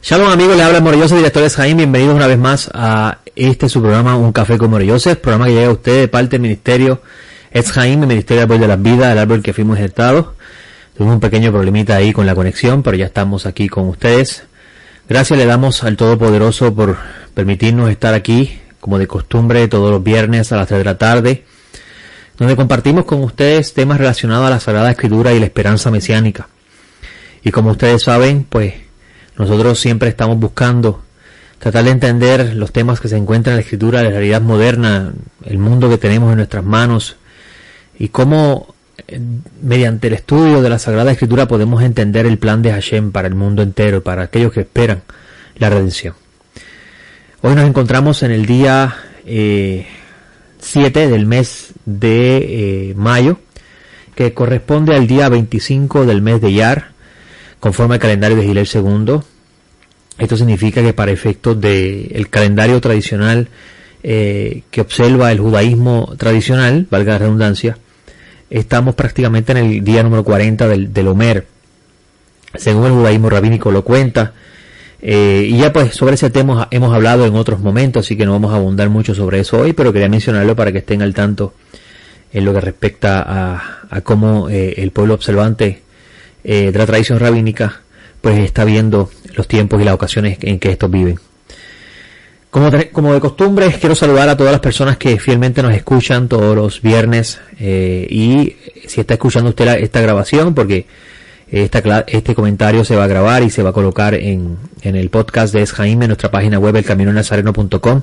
Shalom amigos, les habla Morey Yosef, director de Jaime. Bienvenidos una vez más a su programa Un Café con Morey Yosef, programa que llega a ustedes de parte del ministerio Etz Jaime, Ministerio del Árbol de las Vidas, el árbol que fuimos injertados. Tuvimos un pequeño problemita ahí con la conexión, pero ya estamos aquí con ustedes. Gracias le damos al Todopoderoso por permitirnos estar aquí, como de costumbre, todos los viernes a las 3 de la tarde, donde compartimos con ustedes temas relacionados a la Sagrada Escritura y la esperanza mesiánica. Y como ustedes saben, pues nosotros siempre estamos buscando tratar de entender los temas que se encuentran en la Escritura, la realidad moderna, el mundo que tenemos en nuestras manos, y cómo mediante el estudio de la Sagrada Escritura podemos entender el plan de Hashem para el mundo entero, para aquellos que esperan la redención. Hoy nos encontramos en el día 7 del mes de mayo, que corresponde al día 25 del mes de Iyar, conforme al calendario de Hillel II. Esto significa que para efectos del calendario tradicional que observa el judaísmo tradicional, valga la redundancia, estamos prácticamente en el día número 40 del Omer, según el judaísmo rabínico lo cuenta. Y ya pues sobre ese tema hemos hablado en otros momentos, así que no vamos a abundar mucho sobre eso hoy, pero quería mencionarlo para que estén al tanto en lo que respecta a cómo el pueblo observante de la tradición rabínica pues está viendo los tiempos y las ocasiones en que estos viven. Como de costumbre, quiero saludar a todas las personas que fielmente nos escuchan todos los viernes, y si está escuchando usted esta grabación, porque este comentario se va a grabar y se va a colocar en el podcast de Jaime, en nuestra página web elcaminonazareno.com.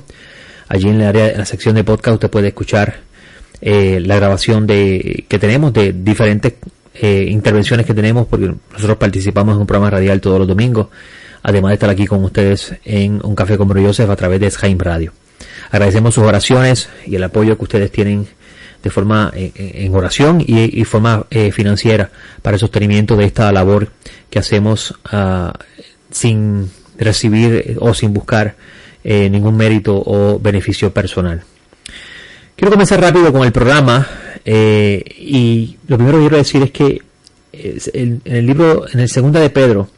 Allí en la sección de podcast usted puede escuchar la grabación que tenemos de diferentes intervenciones que tenemos, porque nosotros participamos en un programa radial todos los domingos, además de estar aquí con ustedes en Un Café con Morey Yosef a través de Jaime Radio. Agradecemos sus oraciones y el apoyo que ustedes tienen de forma en oración y forma financiera para el sostenimiento de esta labor que hacemos sin recibir o sin buscar ningún mérito o beneficio personal. Quiero comenzar rápido con el programa, y lo primero que quiero decir es que en el segunda de Pedro,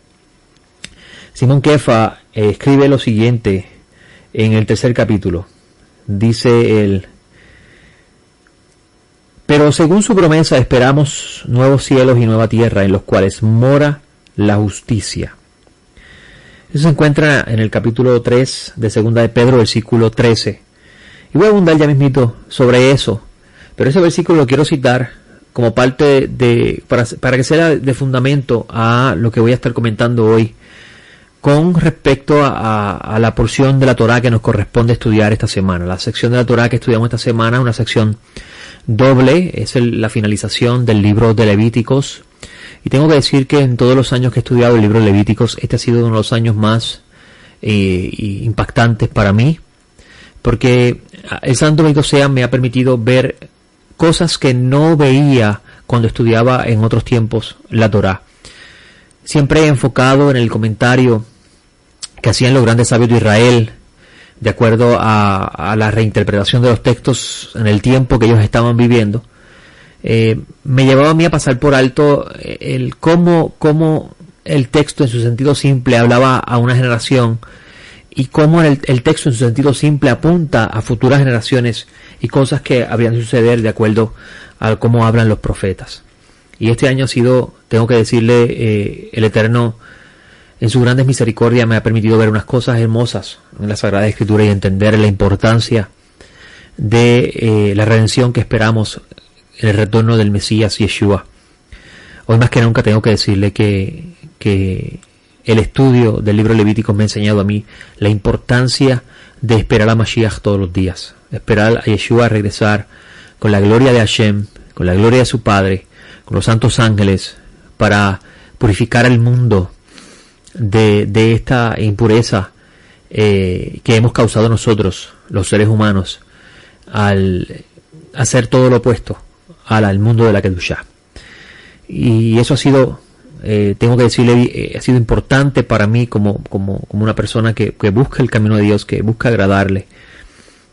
Simón Kefa escribe lo siguiente en el 3er capítulo. Dice él: pero según su promesa esperamos nuevos cielos y nueva tierra en los cuales mora la justicia. Eso se encuentra en el capítulo 3 de segunda de Pedro, versículo 13. Y voy a abundar ya mismito sobre eso, pero ese versículo lo quiero citar como parte para que sea de fundamento a lo que voy a estar comentando hoy con respecto a la porción de la Torá que nos corresponde estudiar esta semana. La sección de la Torá que estudiamos esta semana es una sección doble, es la finalización del libro de Levíticos, y tengo que decir que en todos los años que he estudiado el libro de Levíticos, este ha sido uno de los años más impactantes para mí, porque el Santo Bendito sea me ha permitido ver cosas que no veía cuando estudiaba en otros tiempos la Torá. Siempre he enfocado en el comentario que hacían los grandes sabios de Israel, de acuerdo a la reinterpretación de los textos en el tiempo que ellos estaban viviendo. Me llevaba a mí a pasar por alto el cómo el texto en su sentido simple hablaba a una generación, y cómo el texto en su sentido simple apunta a futuras generaciones y cosas que habrían de suceder de acuerdo a cómo hablan los profetas. Y este año ha sido, tengo que decirle, el Eterno en su grandes misericordia me ha permitido ver unas cosas hermosas en la Sagrada Escritura y entender la importancia de la redención que esperamos en el retorno del Mesías Yeshua. Hoy más que nunca tengo que decirle que el estudio del libro Levíticos me ha enseñado a mí la importancia de esperar a Mashiach todos los días, esperar a Yeshua a regresar con la gloria de Hashem, con la gloria de su Padre, con los santos ángeles, para purificar el mundo de esta impureza que hemos causado nosotros, los seres humanos, al hacer todo lo opuesto al mundo de la Kedushá. Y eso ha sido, tengo que decirle, ha sido importante para mí como una persona que busca el camino de Dios, que busca agradarle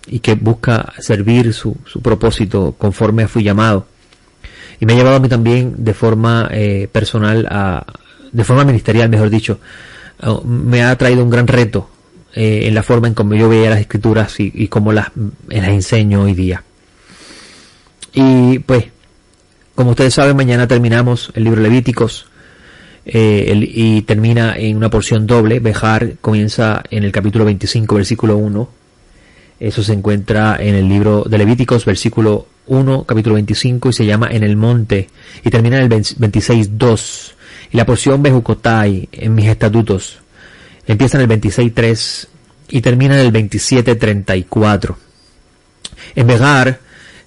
y que busca servir su propósito conforme a su llamado. Y me ha llevado a mí también de forma personal, de forma ministerial, mejor dicho, me ha traído un gran reto en la forma en cómo yo veía las escrituras y cómo las enseño hoy día. Y pues, como ustedes saben, mañana terminamos el libro de Levíticos y termina en una porción doble. Bejar comienza en el capítulo 25, versículo 1. Eso se encuentra en el libro de Levíticos, versículo 1, capítulo 25, y se llama En el monte, y termina en el 26.2. Y la porción Bejucotai, en mis estatutos, empieza en el 26.3 y termina en el 27.34. En Bejar,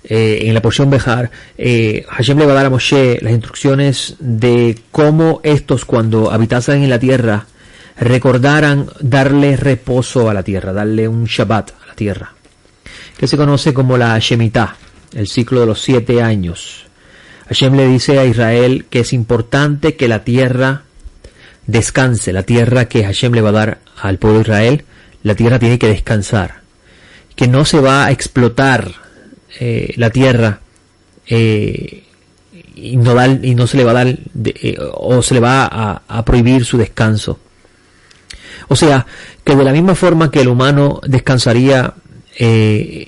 en la porción Bejar, Hashem le va a dar a Moshe las instrucciones de cómo estos, cuando habitasen en la tierra, recordaran darle reposo a la tierra, darle un Shabbat a la tierra, que se conoce como la Shemitah, el ciclo de los 7 años. Hashem le dice a Israel que es importante que la tierra descanse, la tierra que Hashem le va a dar al pueblo de Israel, la tierra tiene que descansar, que no se va a explotar la tierra y no se le va a dar o se le va a prohibir su descanso. O sea, que de la misma forma que el humano descansaría en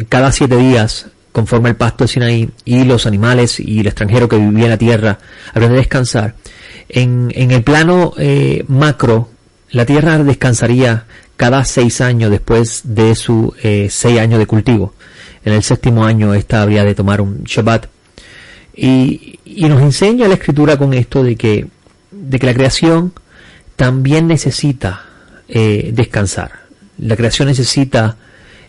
cada 7 días, conforme al pasto de Sinaí, y los animales y el extranjero que vivía en la tierra habrían de descansar, en el plano macro, la tierra descansaría cada 6 años después de su 6 años de cultivo. En el 7º año esta habría de tomar un Shabbat. Y nos enseña la Escritura con esto de que la creación también necesita descansar. La creación necesita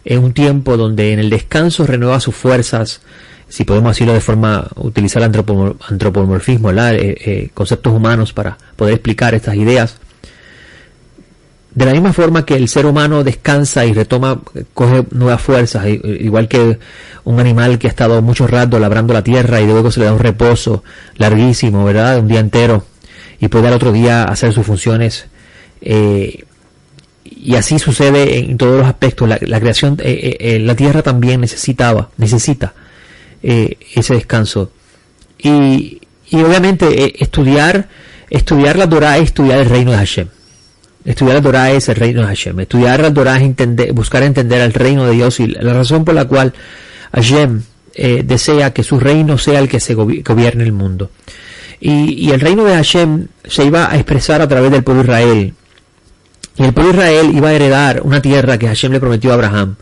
un tiempo donde en el descanso renueva sus fuerzas, si podemos decirlo de forma, utilizar antropomorfismo, conceptos humanos para poder explicar estas ideas. De la misma forma que el ser humano descansa y coge nuevas fuerzas, igual que un animal que ha estado mucho rato labrando la tierra y luego se le da un reposo larguísimo, ¿verdad?, de un día entero, y puede al otro día hacer sus funciones, y así sucede en todos los aspectos. La creación, la tierra también necesita ese descanso, y obviamente estudiar la Torah es estudiar el reino de Hashem. Estudiar la Torah es el reino de Hashem. Estudiar la Torah es buscar entender el reino de Dios, y la razón por la cual Hashem desea que su reino sea el que se gobierne el mundo. Y el reino de Hashem se iba a expresar a través del pueblo de Israel. Y el pueblo de Israel iba a heredar una tierra que Hashem le prometió a Abraham.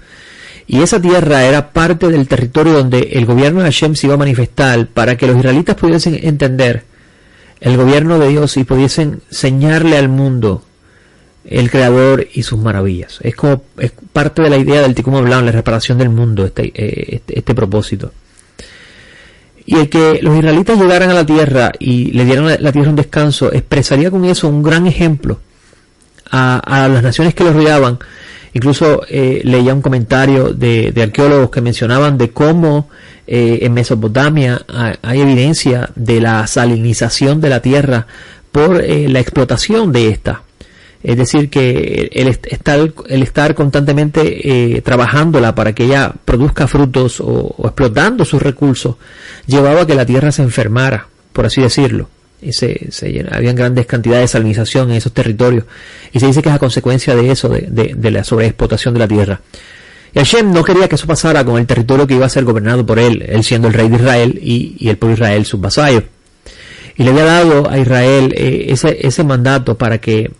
Y esa tierra era parte del territorio donde el gobierno de Hashem se iba a manifestar, para que los israelitas pudiesen entender el gobierno de Dios y pudiesen enseñarle al mundo el Creador y sus maravillas. Es parte de la idea del Tikkun Olam, la reparación del mundo, este propósito. Y el que los israelitas llegaran a la tierra y le dieran la tierra un descanso, expresaría con eso un gran ejemplo a las naciones que los rodeaban. Incluso leía un comentario de arqueólogos que mencionaban de cómo en Mesopotamia hay evidencia de la salinización de la tierra por la explotación de esta. Es decir, que el estar constantemente trabajándola para que ella produzca frutos o explotando sus recursos, llevaba a que la tierra se enfermara, por así decirlo. Y habían grandes cantidades de salinización en esos territorios. Y se dice que es a consecuencia de eso, de la sobreexplotación de la tierra. Y Hashem no quería que eso pasara con el territorio que iba a ser gobernado por él siendo el rey de Israel y el pueblo de Israel sus vasallos. Y le había dado a Israel ese mandato para que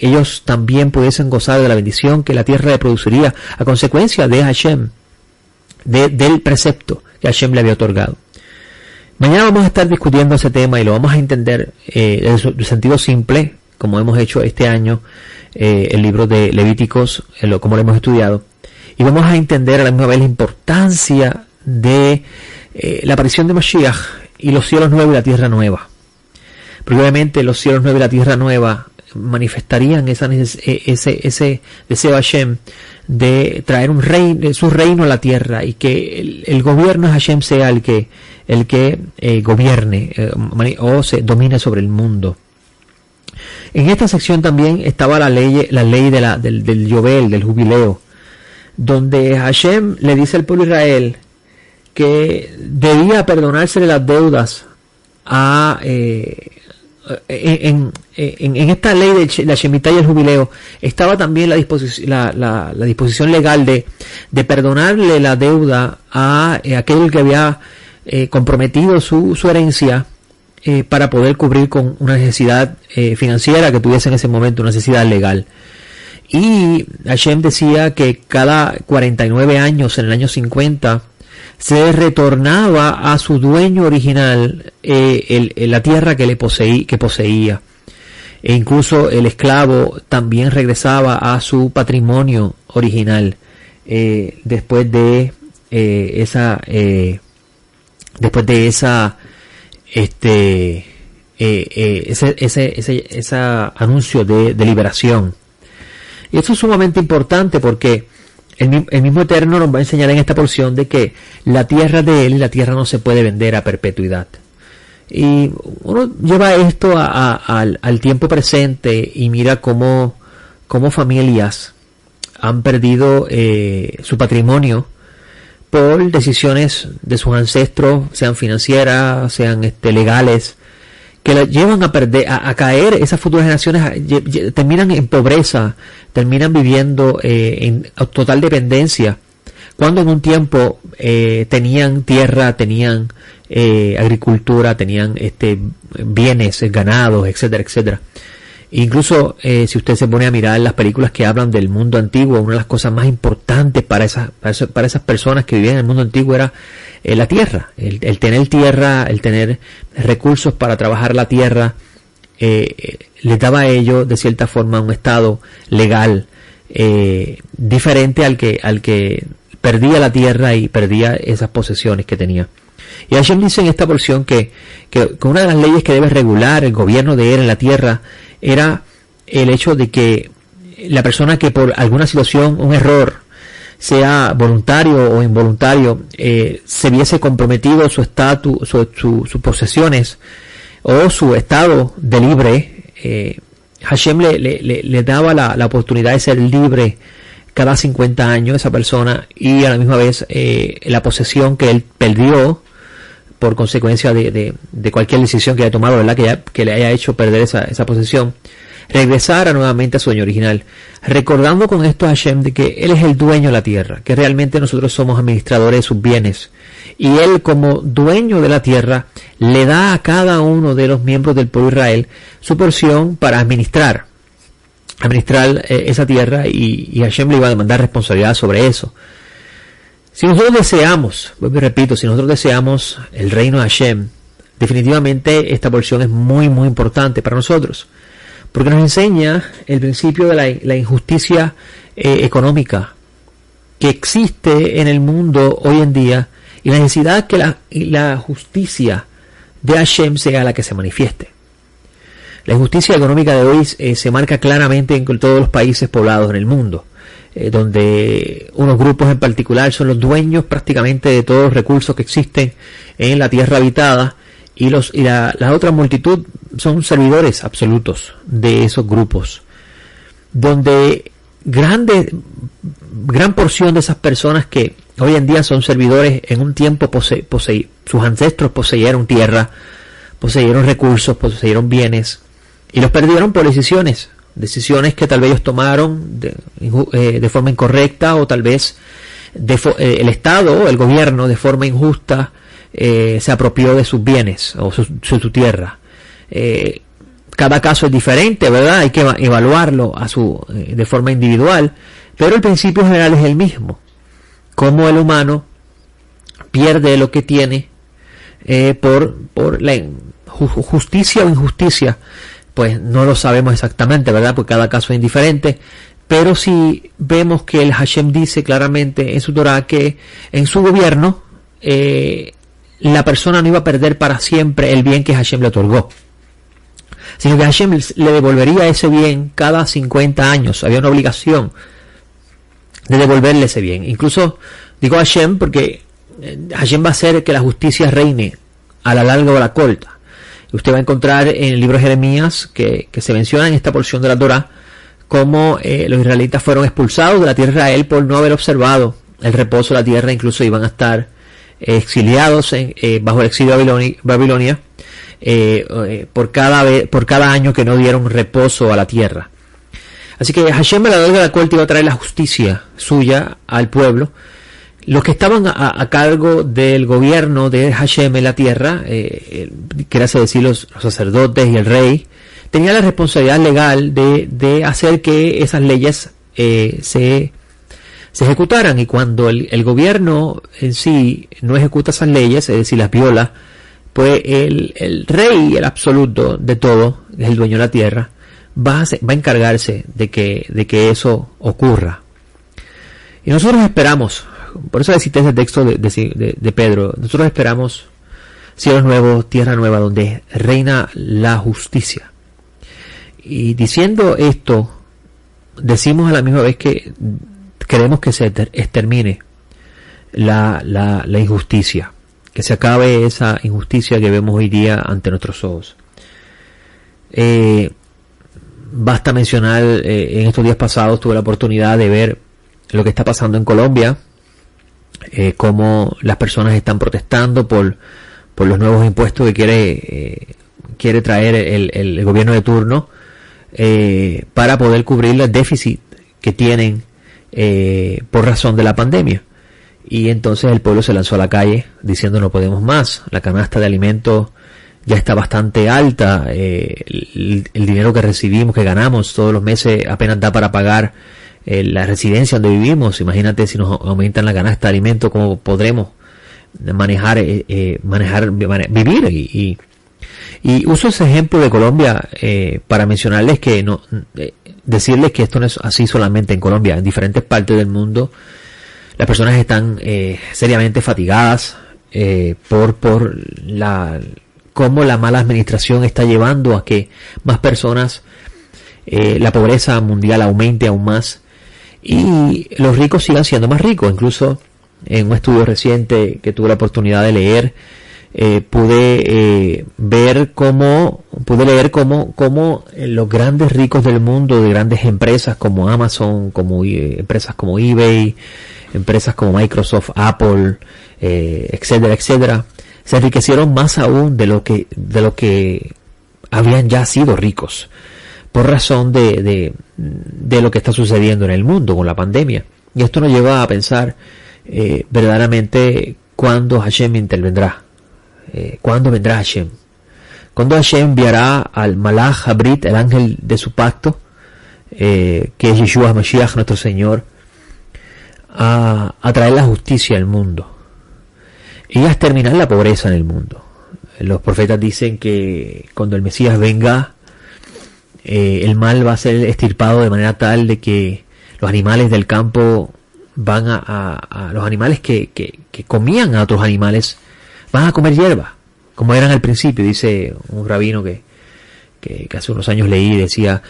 ellos también pudiesen gozar de la bendición que la tierra le produciría a consecuencia de Hashem, del precepto que Hashem le había otorgado. Mañana vamos a estar discutiendo ese tema y lo vamos a entender en su sentido simple, como hemos hecho este año, el libro de Levíticos, como lo hemos estudiado, y vamos a entender a la misma vez la importancia de la aparición de Mashiach y los cielos nuevos y la tierra nueva. Porque obviamente los cielos nuevos y la tierra nueva manifestarían ese deseo Hashem de traer su reino a la tierra, y que el gobierno de Hashem sea el que gobierne o se domine sobre el mundo. En esta sección también estaba la ley del Yobel, del jubileo, donde Hashem le dice al pueblo de Israel que debía perdonársele las deudas a en esta ley de la Shemitah y el jubileo estaba también la disposición legal de perdonarle la deuda a aquel que había comprometido su herencia para poder cubrir con una necesidad financiera que tuviese en ese momento, una necesidad legal. Y Hashem decía que cada 49 años, en el año 50, se retornaba a su dueño original la tierra que poseía. E incluso el esclavo también regresaba a su patrimonio original después de ese anuncio de liberación. Y esto es sumamente importante porque el mismo Eterno nos va a enseñar en esta porción de que la tierra es de Él y la tierra no se puede vender a perpetuidad. Y uno lleva esto al tiempo presente y mira cómo familias han perdido su patrimonio por decisiones de sus ancestros, sean financieras, sean legales, que la llevan a caer. Esas futuras generaciones terminan en pobreza, terminan viviendo en total dependencia, cuando en un tiempo tenían tierra, tenían agricultura, tenían bienes, ganados, etcétera, etcétera. Incluso si usted se pone a mirar las películas que hablan del mundo antiguo, una de las cosas más importantes para esas personas que vivían en el mundo antiguo era la tierra, el tener tierra, el tener recursos para trabajar la tierra, les daba a ellos de cierta forma un estado legal diferente al que perdía la tierra y perdía esas posesiones que tenía. Y Hashem dice en esta porción que una de las leyes que debe regular el gobierno de él en la tierra era el hecho de que la persona que por alguna situación, un error, sea voluntario o involuntario, se viese comprometido su estatus, sus posesiones o su estado de libre, Hashem le daba la oportunidad de ser libre cada 50 años esa persona, y a la misma vez la posesión que él perdió por consecuencia de cualquier decisión que haya tomado, ¿verdad? Que le haya hecho perder esa posesión, regresara nuevamente a su dueño original, recordando con esto a Hashem de que Él es el dueño de la tierra, que realmente nosotros somos administradores de sus bienes, y Él como dueño de la tierra le da a cada uno de los miembros del pueblo de Israel su porción para administrar esa tierra, y Hashem le iba a demandar responsabilidad sobre eso. Si nosotros deseamos, repito, si nosotros deseamos el reino de Hashem, definitivamente esta porción es muy muy importante para nosotros, porque nos enseña el principio de la injusticia económica que existe en el mundo hoy en día, y la necesidad que la justicia de Hashem sea la que se manifieste. La injusticia económica de hoy se marca claramente en todos los países poblados en el mundo, donde unos grupos en particular son los dueños prácticamente de todos los recursos que existen en la tierra habitada, y la otra multitud son servidores absolutos de esos grupos, donde gran porción de esas personas que hoy en día son servidores, en un tiempo sus ancestros poseyeron tierra, poseyeron recursos, poseyeron bienes, y los perdieron por decisiones que tal vez ellos tomaron de forma incorrecta, o tal vez el Estado o el gobierno de forma injusta se apropió de sus bienes o su tierra. Cada caso es diferente, ¿verdad? Hay que evaluarlo de forma individual, pero el principio general es el mismo. Cómo el humano pierde lo que tiene por la justicia o injusticia, pues no lo sabemos exactamente, ¿verdad? Porque cada caso es indiferente. Pero sí vemos que el Hashem dice claramente en su Torah que en su gobierno la persona no iba a perder para siempre el bien que Hashem le otorgó, sino que Hashem le devolvería ese bien cada 50 años. Había una obligación de devolverle ese bien. Incluso digo Hashem porque Hashem va a hacer que la justicia reine a la larga o a la corta. Usted va a encontrar en el libro de Jeremías que se menciona en esta porción de la Torah cómo los israelitas fueron expulsados de la tierra de Israel por no haber observado el reposo de la tierra. Incluso iban a estar exiliados bajo el exilio de Babilonia, por cada año que no dieron reposo a la tierra. Así que Hashem, el dador de la corte, iba a traer la justicia suya al pueblo. Los que estaban a cargo del gobierno de Hashem en la tierra, querase decir los sacerdotes y el rey, tenían la responsabilidad legal de hacer que esas leyes se ejecutaran. Y cuando el gobierno en sí no ejecuta esas leyes, es decir, las viola, pues el rey, el absoluto de todo, es el dueño de la tierra, va a encargarse de que eso ocurra. Y nosotros esperamos, por eso cité ese texto de Pedro, nosotros esperamos cielos nuevos, tierra nueva, donde reina la justicia. Y diciendo esto, decimos a la misma vez que queremos que se extermine la injusticia, que se acabe esa injusticia que vemos hoy día ante nuestros ojos. Basta mencionar, en estos días pasados tuve la oportunidad de ver lo que está pasando en Colombia, cómo las personas están protestando por los nuevos impuestos que quiere traer el gobierno de turno, para poder cubrir el déficit que tienen por razón de la pandemia. Y entonces el pueblo se lanzó a la calle diciendo no podemos más, la canasta de alimentos ya está bastante alta, el dinero que recibimos, que ganamos todos los meses apenas da para pagar la residencia donde vivimos. Imagínate si nos aumentan la canasta de alimentos, cómo podremos vivir. Y uso ese ejemplo de Colombia para mencionarles que decirles que esto no es así solamente en Colombia. En diferentes partes del mundo las personas están seriamente fatigadas por cómo la mala administración está llevando a que más personas, la pobreza mundial aumente aún más y los ricos sigan siendo más ricos. Incluso en un estudio reciente que tuve la oportunidad de leer, pude leer cómo los grandes ricos del mundo, de grandes empresas como Amazon, empresas como eBay, empresas como Microsoft, Apple, etcétera, etcétera, se enriquecieron más aún de lo que habían ya sido ricos, por razón de lo que está sucediendo en el mundo con la pandemia. Y esto nos lleva a pensar verdaderamente cuándo Hashem intervendrá. ¿Cuándo vendrá Hashem? ¿Cuándo Hashem enviará al Malach Habrit, el ángel de su pacto, que es Yeshua Mashiach, nuestro Señor, a traer la justicia al mundo y a exterminar la pobreza en el mundo? Los profetas dicen que cuando el Mesías venga, el mal va a ser extirpado de manera tal de que los animales del campo van a los animales que comían a otros animales van a comer hierba, como eran al principio. Dice un rabino que hace unos años leí, decía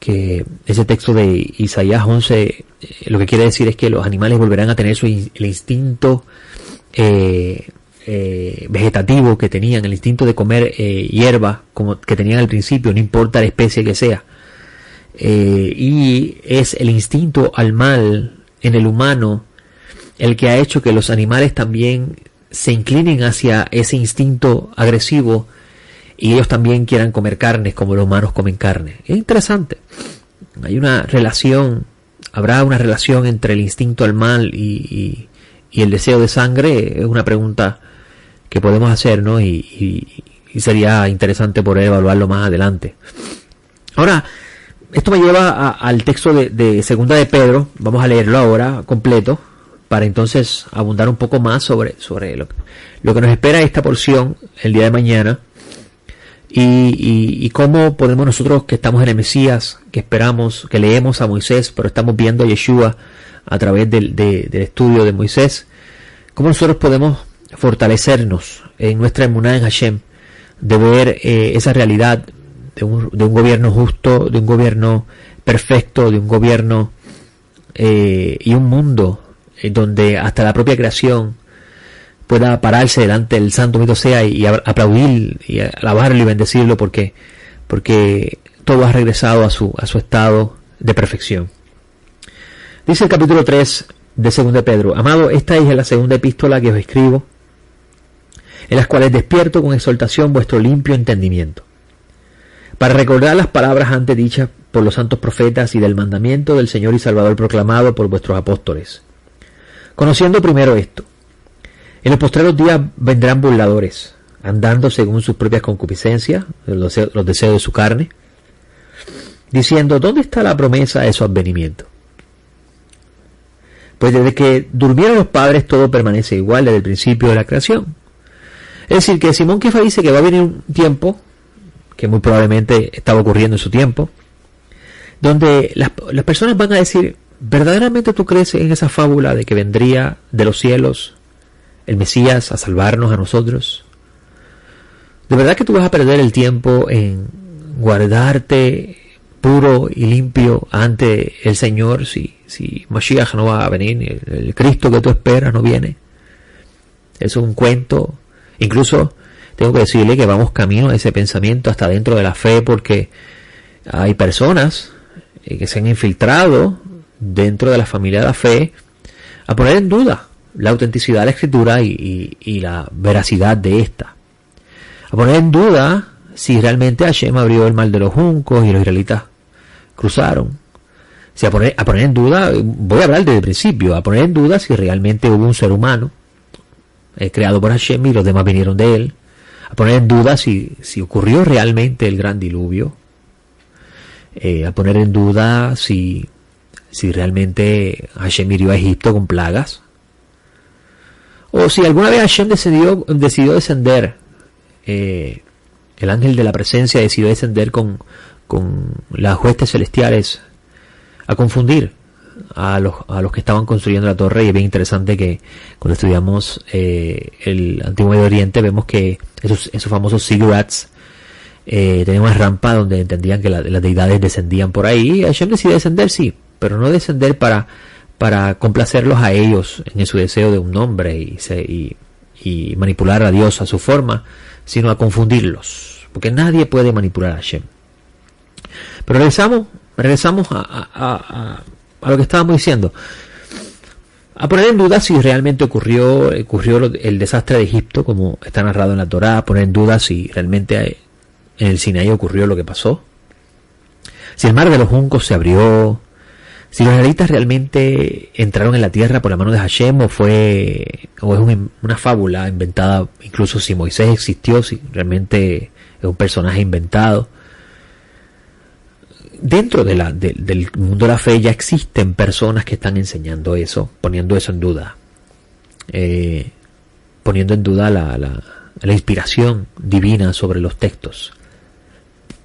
que ese texto de Isaías 11 lo que quiere decir es que los animales volverán a tener el instinto vegetativo que tenían, el instinto de comer hierba como que tenían al principio, no importa la especie que sea, y es el instinto al mal en el humano el que ha hecho que los animales también se inclinen hacia ese instinto agresivo y ellos también quieran comer carne como los humanos comen carne. Es interesante. Habrá una relación entre el instinto al mal y el deseo de sangre. Es una pregunta que podemos hacer, ¿no? Y sería interesante poder evaluarlo más adelante. Ahora, esto me lleva al texto de Segunda de Pedro. Vamos a leerlo ahora completo, para entonces abundar un poco más sobre lo que nos espera esta porción el día de mañana, y cómo podemos nosotros, que estamos en el Mesías, que esperamos, que leemos a Moisés, pero estamos viendo a Yeshua a través del estudio de Moisés, cómo nosotros podemos fortalecernos en nuestra emuná en Hashem, de ver esa realidad de un gobierno justo, de un gobierno perfecto, de un gobierno y un mundo donde hasta la propia creación pueda pararse delante del santo bendito sea y aplaudir y alabarlo y bendecirlo, porque todo ha regresado a su estado de perfección. Dice el capítulo 3 de 2 de Pedro: Amado, esta es la segunda epístola que os escribo. en las cuales despierto con exhortación vuestro limpio entendimiento, para recordar las palabras antes dichas por los santos profetas y del mandamiento del Señor y Salvador proclamado por vuestros apóstoles. Conociendo primero esto, en los postreros días vendrán burladores, andando según sus propias concupiscencias, los deseos de su carne, diciendo, ¿dónde está la promesa de su advenimiento? Pues desde que durmieron los padres todo permanece igual desde el principio de la creación. Es decir, que Simón Kefa dice que va a venir un tiempo, que muy probablemente estaba ocurriendo en su tiempo, donde las personas van a decir, ¿verdaderamente tú crees en esa fábula de que vendría de los cielos el Mesías a salvarnos a nosotros? ¿De verdad que tú vas a perder el tiempo en guardarte puro y limpio ante el Señor si Mashiach no va a venir, el Cristo que tú esperas no viene? Eso es un cuento. Incluso tengo que decirle que vamos camino a ese pensamiento hasta dentro de la fe, porque hay personas que se han infiltrado dentro de la familia de la fe a poner en duda la autenticidad de la Escritura y la veracidad de esta, a poner en duda si realmente Hashem abrió el mar de los juncos y los israelitas cruzaron, si a poner en duda, voy a hablar desde el principio, a poner en duda si realmente hubo un ser humano creado por Hashem y los demás vinieron de él, a poner en duda si ocurrió realmente el gran diluvio, a poner en duda si realmente Hashem hirió a Egipto con plagas, o si alguna vez Hashem decidió descender, el ángel de la presencia decidió descender con las huestes celestiales a confundir a los que estaban construyendo la torre. Y es bien interesante que cuando estudiamos el Antiguo Medio Oriente vemos que esos famosos ziggurats tenían una rampa donde entendían que las deidades descendían por ahí. Hashem decidió descender, sí, pero no descender para complacerlos a ellos en su deseo de un nombre y manipular a Dios a su forma, sino a confundirlos, porque nadie puede manipular a Hashem. Pero regresamos a lo que estábamos diciendo, a poner en duda si realmente ocurrió el desastre de Egipto, como está narrado en la Torá, a poner en duda si realmente en el Sinaí ocurrió lo que pasó, si el mar de los juncos se abrió, si los israelitas realmente entraron en la tierra por la mano de Hashem, o es una fábula inventada, incluso si Moisés existió, si realmente es un personaje inventado. Dentro del mundo de la fe ya existen personas que están enseñando eso, poniendo eso en duda, poniendo en duda la inspiración divina sobre los textos.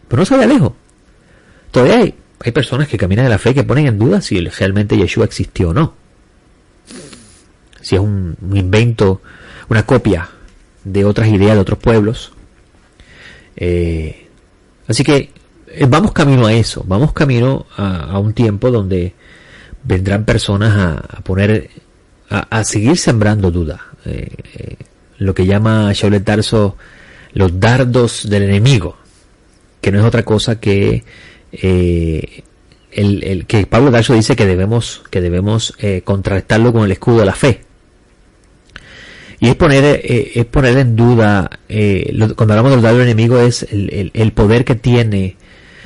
Pero no se vaya lejos. Todavía hay personas que caminan en la fe que ponen en duda si realmente Yeshua existió o no. Si es un invento, una copia de otras ideas de otros pueblos. Así que vamos camino a eso, vamos camino a un tiempo donde vendrán personas a seguir sembrando duda. Lo que llama Shaul de Tarso los dardos del enemigo, que no es otra cosa que que Pablo de Tarso dice que debemos contrarrestarlo con el escudo de la fe. Y es poner en duda, cuando hablamos del dardo del enemigo, es el poder que tiene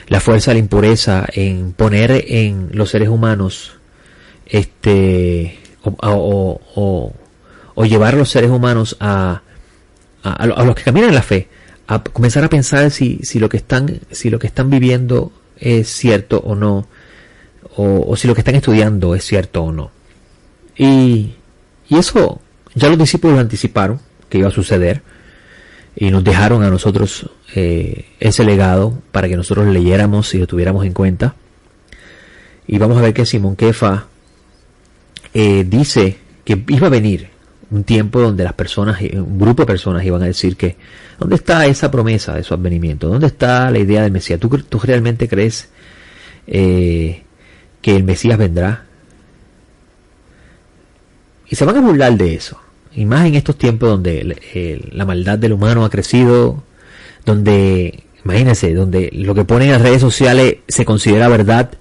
la fuerza de la impureza en poner en los seres humanos o llevar a los seres humanos a los que caminan en la fe a comenzar a pensar si lo que están viviendo es cierto o no, o si lo que están estudiando es cierto o no. Y eso ya los discípulos lo anticiparon que iba a suceder, y nos dejaron a nosotros ese legado para que nosotros leyéramos y lo tuviéramos en cuenta. Y vamos a ver que Simón Kefa dice que iba a venir un tiempo donde las personas, un grupo de personas iban a decir que ¿dónde está esa promesa de su advenimiento? ¿Dónde está la idea del Mesías? ¿Tú realmente crees que el Mesías vendrá? Y se van a burlar de eso. Y más en estos tiempos donde la maldad del humano ha crecido, donde, imagínense, donde lo que ponen en las redes sociales se considera verdad,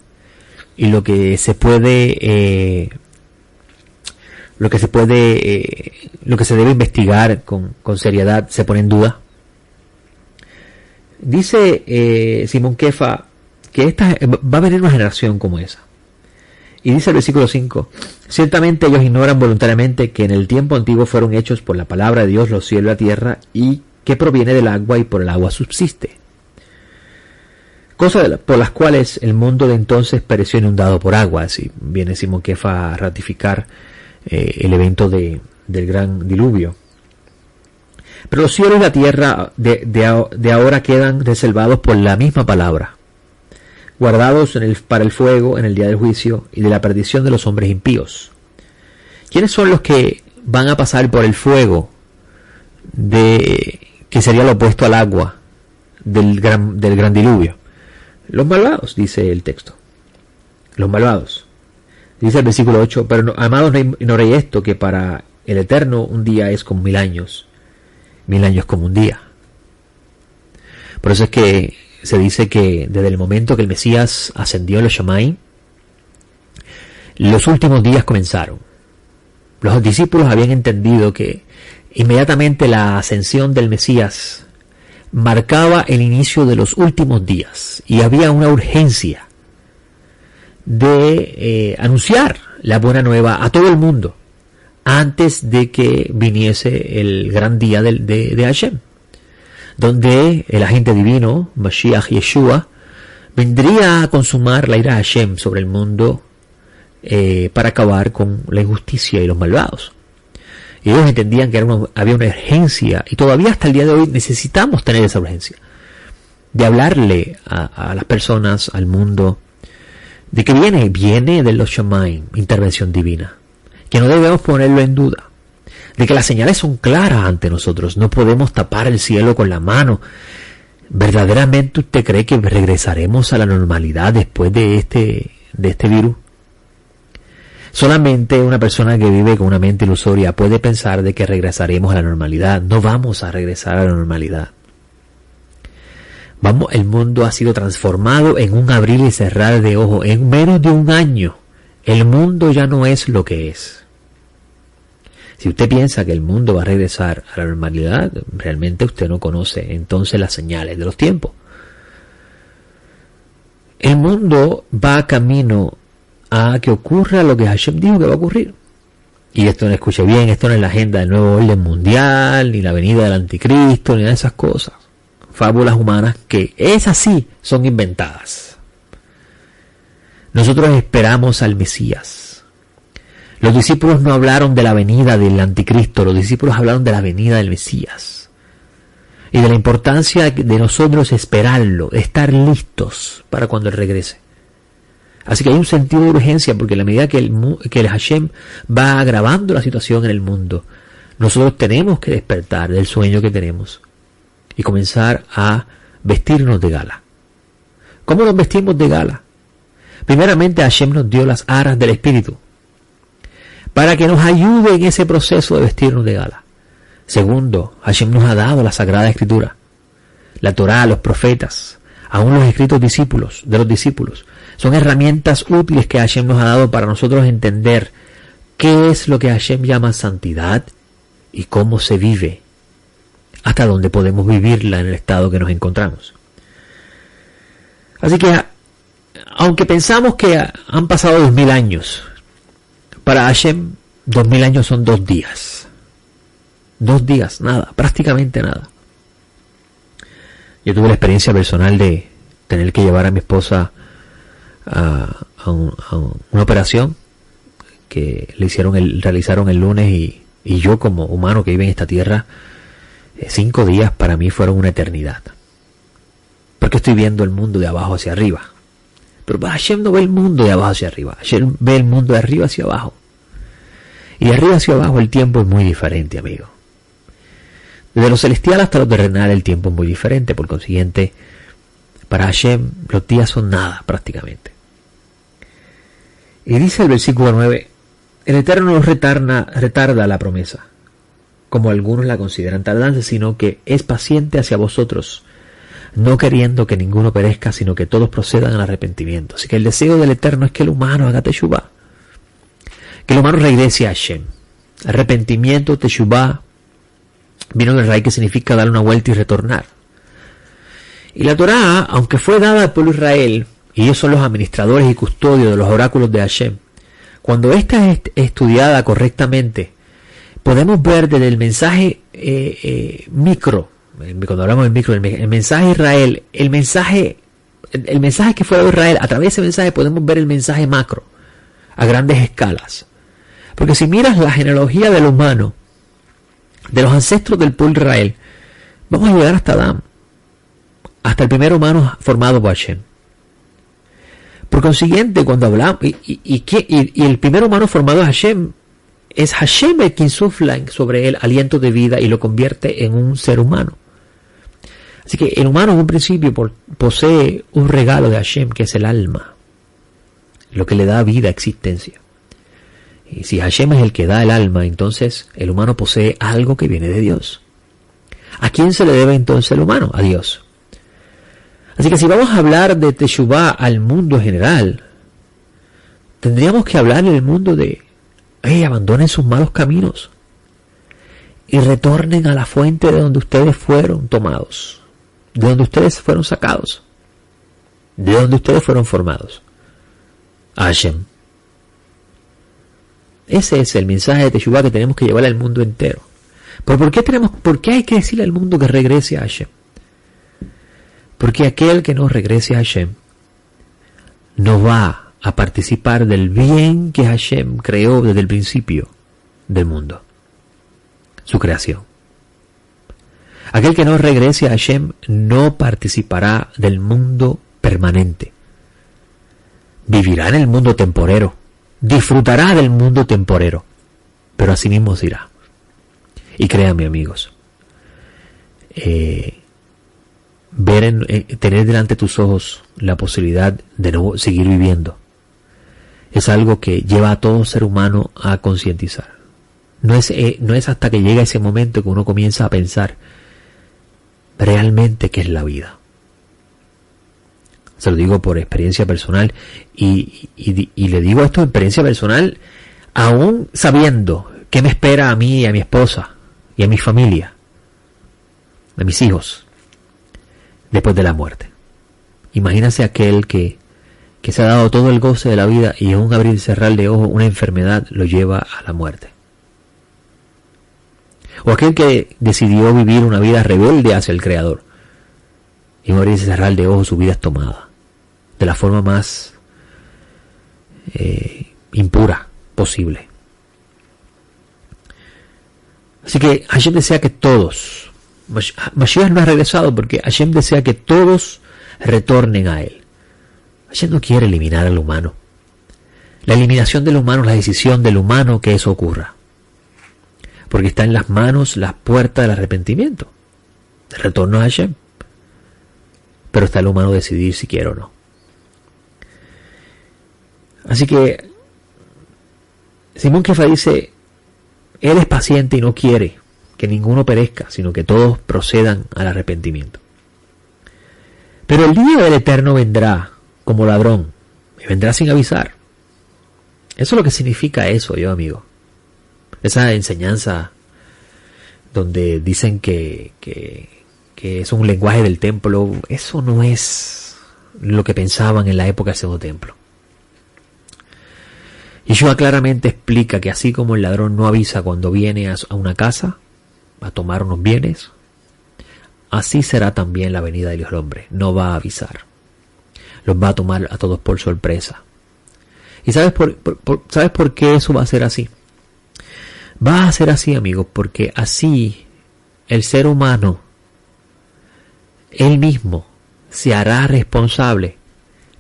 y lo que se puede lo que se debe investigar con seriedad se pone en duda. Dice Simón Kefa que va a venir una generación como esa. Y dice el versículo 5, ciertamente ellos ignoran voluntariamente que en el tiempo antiguo fueron hechos por la palabra de Dios los cielos y la tierra, y que proviene del agua y por el agua subsiste. Cosas por las cuales el mundo de entonces pereció inundado por agua. Así viene Simón Kefa a ratificar el evento del gran diluvio. Pero los cielos y la tierra de ahora quedan reservados por la misma palabra, guardados para el fuego en el día del juicio y de la perdición de los hombres impíos. ¿Quiénes son los que van a pasar por el fuego que sería lo opuesto al agua del gran diluvio? Los malvados, dice el texto. Los malvados. Dice el versículo 8, pero no, amados, no ignoréis esto, que para el Eterno un día es como 1000 años. 1000 años como un día. Por eso es que se dice que desde el momento que el Mesías ascendió a los Shammai, los últimos días comenzaron. Los discípulos habían entendido que inmediatamente la ascensión del Mesías marcaba el inicio de los últimos días y había una urgencia de anunciar la buena nueva a todo el mundo antes de que viniese el gran día de Hashem, donde el agente divino, Mashiach Yeshua, vendría a consumar la ira de Hashem sobre el mundo para acabar con la injusticia y los malvados. Y ellos entendían que había una urgencia, y todavía hasta el día de hoy necesitamos tener esa urgencia, de hablarle a las personas, al mundo, de que viene de los Shammai, intervención divina, que no debemos ponerlo en duda, de que las señales son claras ante nosotros, no podemos tapar el cielo con la mano. ¿Verdaderamente usted cree que regresaremos a la normalidad después de este virus? Solamente una persona que vive con una mente ilusoria puede pensar de que regresaremos a la normalidad. No vamos a regresar a la normalidad. El mundo ha sido transformado en un abrir y cerrar de ojos. En menos de un año, el mundo ya no es lo que es. Si usted piensa que el mundo va a regresar a la normalidad, realmente usted no conoce entonces las señales de los tiempos. El mundo va camino a que ocurra lo que Hashem dijo que va a ocurrir. Y esto no escuche bien, esto no es la agenda del nuevo orden mundial, ni la venida del anticristo, ni nada de esas cosas. Fábulas humanas que esas sí son inventadas. Nosotros esperamos al Mesías. Los discípulos no hablaron de la venida del anticristo, los discípulos hablaron de la venida del Mesías. Y de la importancia de nosotros esperarlo, estar listos para cuando Él regrese. Así que hay un sentido de urgencia, porque a la medida que el Hashem va agravando la situación en el mundo, nosotros tenemos que despertar del sueño que tenemos y comenzar a vestirnos de gala. ¿Cómo nos vestimos de gala? Primeramente, Hashem nos dio las aras del Espíritu para que nos ayude en ese proceso de vestirnos de gala. Segundo, Hashem nos ha dado la Sagrada Escritura, la Torá, los profetas, aún los escritos de los discípulos. Son herramientas útiles que Hashem nos ha dado para nosotros entender qué es lo que Hashem llama santidad y cómo se vive, hasta dónde podemos vivirla en el estado que nos encontramos. Así que, aunque pensamos que han pasado 2000 años, para Hashem 2000 años son 2 días. 2 días, nada, prácticamente nada. Yo tuve la experiencia personal de tener que llevar a mi esposa a una operación que realizaron el lunes, y yo, como humano que vive en esta tierra, 5 días para mí fueron una eternidad, porque estoy viendo el mundo de abajo hacia arriba. Pero Hashem no ve el mundo de abajo hacia arriba, Hashem ve el mundo de arriba hacia abajo, y de arriba hacia abajo el tiempo es muy diferente, amigo. Desde lo celestial hasta lo terrenal el tiempo es muy diferente. Por consiguiente, para Hashem los días son nada prácticamente. Y dice el versículo 9, el Eterno no retarda la promesa, como algunos la consideran tardanza, sino que es paciente hacia vosotros, no queriendo que ninguno perezca, sino que todos procedan al arrepentimiento. Así que el deseo del Eterno es que el humano haga teshuvá, que el humano regrese a Hashem. Arrepentimiento, teshuvá, vino del raíz que significa dar una vuelta y retornar. Y la Torá, aunque fue dada al pueblo de Israel, y ellos son los administradores y custodios de los oráculos de Hashem, cuando esta es estudiada correctamente, podemos ver desde el mensaje micro, cuando hablamos del micro, el mensaje Israel, el mensaje que fue de Israel, a través de ese mensaje podemos ver el mensaje macro, a grandes escalas. Porque si miras la genealogía del humano, de los ancestros del pueblo de Israel, vamos a llegar hasta Adán, hasta el primer humano formado por Hashem. Por consiguiente, cuando hablamos, y el primer humano formado es Hashem, es Hashem el que insufla sobre él aliento de vida y lo convierte en un ser humano. Así que el humano en un principio posee un regalo de Hashem, que es el alma, lo que le da vida, existencia. Y si Hashem es el que da el alma, entonces el humano posee algo que viene de Dios. ¿A quién se le debe entonces el humano? A Dios. Así que si vamos a hablar de teshuvá al mundo general, tendríamos que hablar en el mundo de, abandonen sus malos caminos y retornen a la fuente de donde ustedes fueron tomados, de donde ustedes fueron sacados, de donde ustedes fueron formados. Hashem. Ese es el mensaje de teshuvá que tenemos que llevar al mundo entero. ¿Pero por qué hay que decirle al mundo que regrese a Hashem? Porque aquel que no regrese a Hashem no va a participar del bien que Hashem creó desde el principio del mundo, su creación. Aquel que no regrese a Hashem no participará del mundo permanente. Vivirá en el mundo temporero, disfrutará del mundo temporero, pero así mismo se irá. Y créanme, amigos, tener delante de tus ojos la posibilidad de no seguir viviendo es algo que lleva a todo ser humano a concientizar. No es hasta que llega ese momento que uno comienza a pensar realmente qué es la vida. Se lo digo por experiencia personal y le digo esto de experiencia personal aún sabiendo qué me espera a mí y a mi esposa y a mi familia, a mis hijos, después de la muerte. Imagínense aquel que se ha dado todo el goce de la vida y en un abrir y cerrar de ojos una enfermedad lo lleva a la muerte. O aquel que decidió vivir una vida rebelde hacia el Creador y en un abrir y cerrar de ojos su vida es tomada de la forma más impura posible. Así que Hashem desea que todos, Mashiach no ha regresado porque Hashem desea que todos retornen a él. Hashem no quiere eliminar al humano. La eliminación del humano es la decisión del humano que eso ocurra. Porque está en las manos, las puertas del arrepentimiento, del retorno a Hashem. Pero está el humano decidir si quiere o no. Así que Simón Kefa dice, él es paciente y no quiere que ninguno perezca, sino que todos procedan al arrepentimiento. Pero el día del Eterno vendrá como ladrón, y vendrá sin avisar. Eso es lo que significa eso, yo amigo. Esa enseñanza donde dicen que es un lenguaje del templo, eso no es lo que pensaban en la época del segundo templo. Yeshua claramente explica que así como el ladrón no avisa cuando viene a una casa a tomar unos bienes, así será también la venida del Hijo del Hombre. No va a avisar. Los va a tomar a todos por sorpresa. ¿Y sabes por qué eso va a ser así? Va a ser así, amigos, porque así el ser humano, él mismo, se hará responsable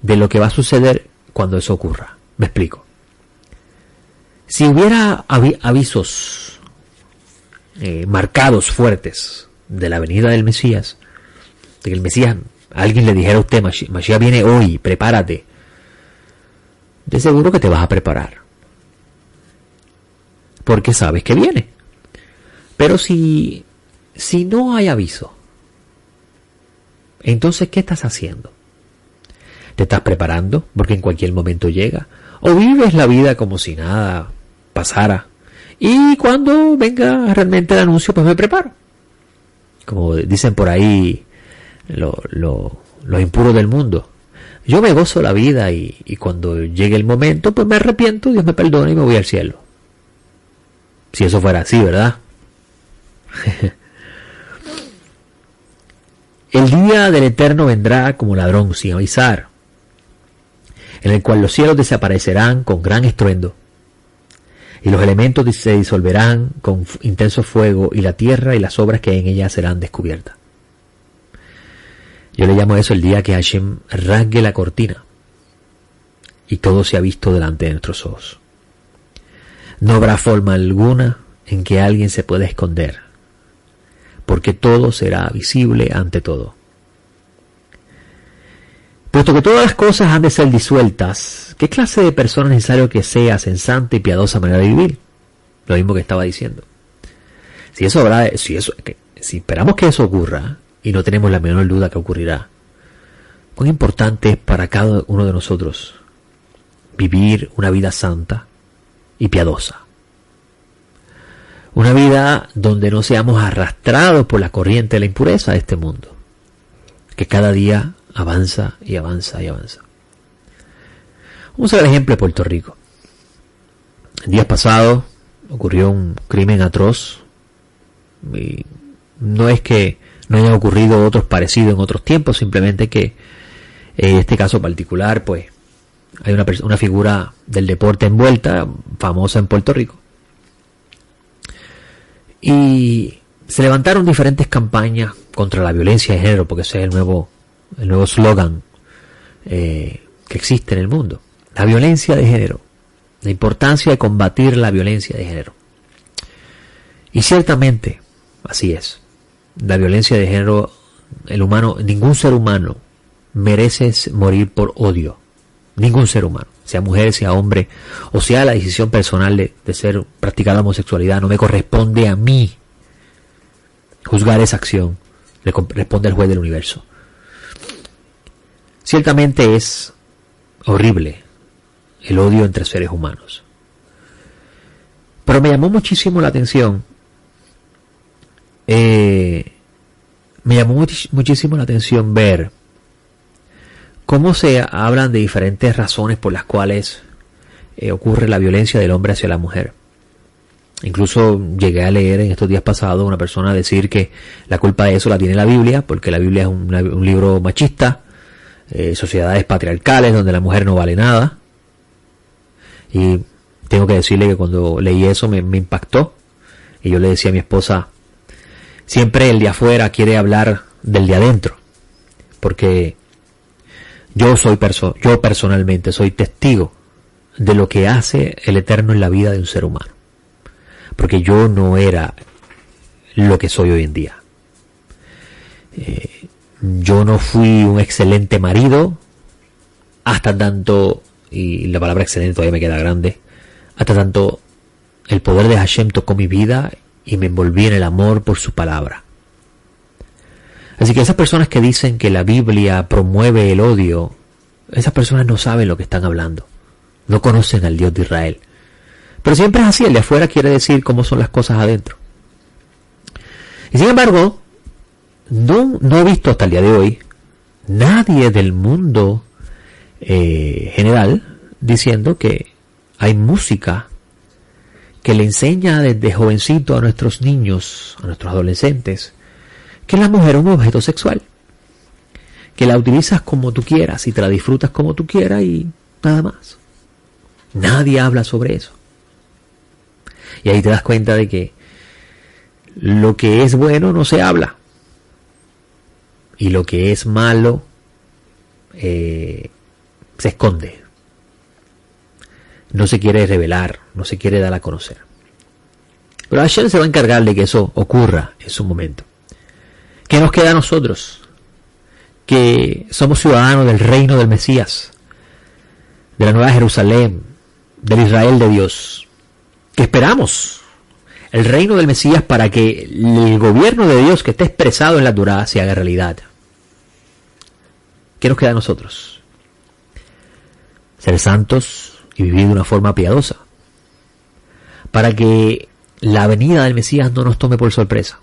de lo que va a suceder cuando eso ocurra. Me explico. Si hubiera avisos marcados, fuertes, de la venida del Mesías, de que el Mesías, alguien le dijera a usted, Mashiach viene hoy, prepárate, de seguro que te vas a preparar, porque sabes que viene. Pero si no hay aviso, entonces ¿qué estás haciendo? ¿Te estás preparando porque en cualquier momento llega? ¿O vives la vida como si nada pasara Y cuando venga realmente el anuncio, pues me preparo. Como dicen por ahí los impuros del mundo. Yo me gozo la vida y cuando llegue el momento, pues me arrepiento, Dios me perdona y me voy al cielo. Si eso fuera así, ¿verdad? El día del Eterno vendrá como ladrón sin avisar, en el cual los cielos desaparecerán con gran estruendo, y los elementos se disolverán con intenso fuego, y la tierra y las obras que hay en ella serán descubiertas. Yo le llamo eso el día que Hashem rasgue la cortina, y todo se ha visto delante de nuestros ojos. No habrá forma alguna en que alguien se pueda esconder, porque todo será visible ante todo. Puesto que todas las cosas han de ser disueltas, ¿qué clase de persona es necesario que sea sensata y piadosa manera de vivir? Lo mismo que estaba diciendo. Si esperamos que eso ocurra, y no tenemos la menor duda que ocurrirá, cuán importante es para cada uno de nosotros vivir una vida santa y piadosa. Una vida donde no seamos arrastrados por la corriente de la impureza de este mundo, que cada día avanza y avanza y avanza. Vamos a ver el ejemplo de Puerto Rico. En días pasados ocurrió un crimen atroz, y no es que no hayan ocurrido otros parecidos en otros tiempos, simplemente que en este caso particular, pues hay una figura del deporte envuelta, famosa en Puerto Rico. Y se levantaron diferentes campañas contra la violencia de género, porque ese es el nuevo slogan que existe en el mundo. La violencia de género. La importancia de combatir la violencia de género. Y ciertamente, así es. La violencia de género, ningún ser humano merece morir por odio. Ningún ser humano. Sea mujer, sea hombre, o sea la decisión personal de ser practicada homosexualidad, no me corresponde a mí juzgar esa acción, le corresponde al juez del universo. Ciertamente es horrible el odio entre seres humanos, pero me llamó muchísimo la atención, ver cómo se hablan de diferentes razones por las cuales ocurre la violencia del hombre hacia la mujer. Incluso llegué a leer en estos días pasados una persona decir que la culpa de eso la tiene la Biblia, porque la Biblia es un libro machista, sociedades patriarcales donde la mujer no vale nada. Y tengo que decirle que cuando leí eso me impactó, y yo le decía a mi esposa, siempre el de afuera quiere hablar del de adentro, porque yo personalmente soy testigo de lo que hace el Eterno en la vida de un ser humano. Porque yo no era lo que soy hoy en día. Yo no fui un excelente marido, hasta tanto, y la palabra excelente todavía me queda grande, hasta tanto el poder de Hashem tocó mi vida y me envolví en el amor por su palabra. Así que esas personas que dicen que la Biblia promueve el odio, esas personas no saben lo que están hablando. No conocen al Dios de Israel. Pero siempre es así, el de afuera quiere decir cómo son las cosas adentro. Y sin embargo, no he visto hasta el día de hoy nadie del mundo general diciendo que hay música que le enseña desde jovencito a nuestros niños, a nuestros adolescentes, que la mujer es un objeto sexual, que la utilizas como tú quieras y te la disfrutas como tú quieras y nada más. Nadie habla sobre eso. Y ahí te das cuenta de que lo que es bueno no se habla, y lo que es malo se esconde. No se quiere revelar, no se quiere dar a conocer. Pero Hashem se va a encargar de que eso ocurra en su momento. ¿Qué nos queda a nosotros? Que somos ciudadanos del reino del Mesías, de la Nueva Jerusalén, del Israel de Dios, que esperamos el reino del Mesías para que el gobierno de Dios que está expresado en la Torá se haga realidad. ¿Qué nos queda a nosotros? Ser santos y vivir de una forma piadosa, para que la venida del Mesías no nos tome por sorpresa,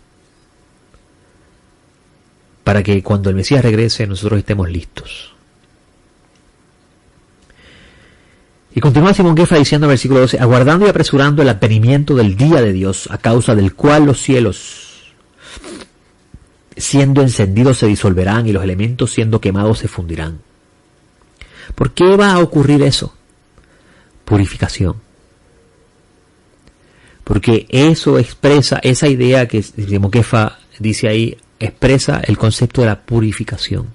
para que cuando el Mesías regrese nosotros estemos listos. Y continúa Simón Kefa diciendo en el versículo 12, aguardando y apresurando el advenimiento del día de Dios, a causa del cual los cielos, siendo encendidos, se disolverán, y los elementos, siendo quemados, se fundirán. ¿Por qué va a ocurrir eso? Purificación. Porque eso expresa, esa idea que Simón Kefa dice ahí, expresa el concepto de la purificación.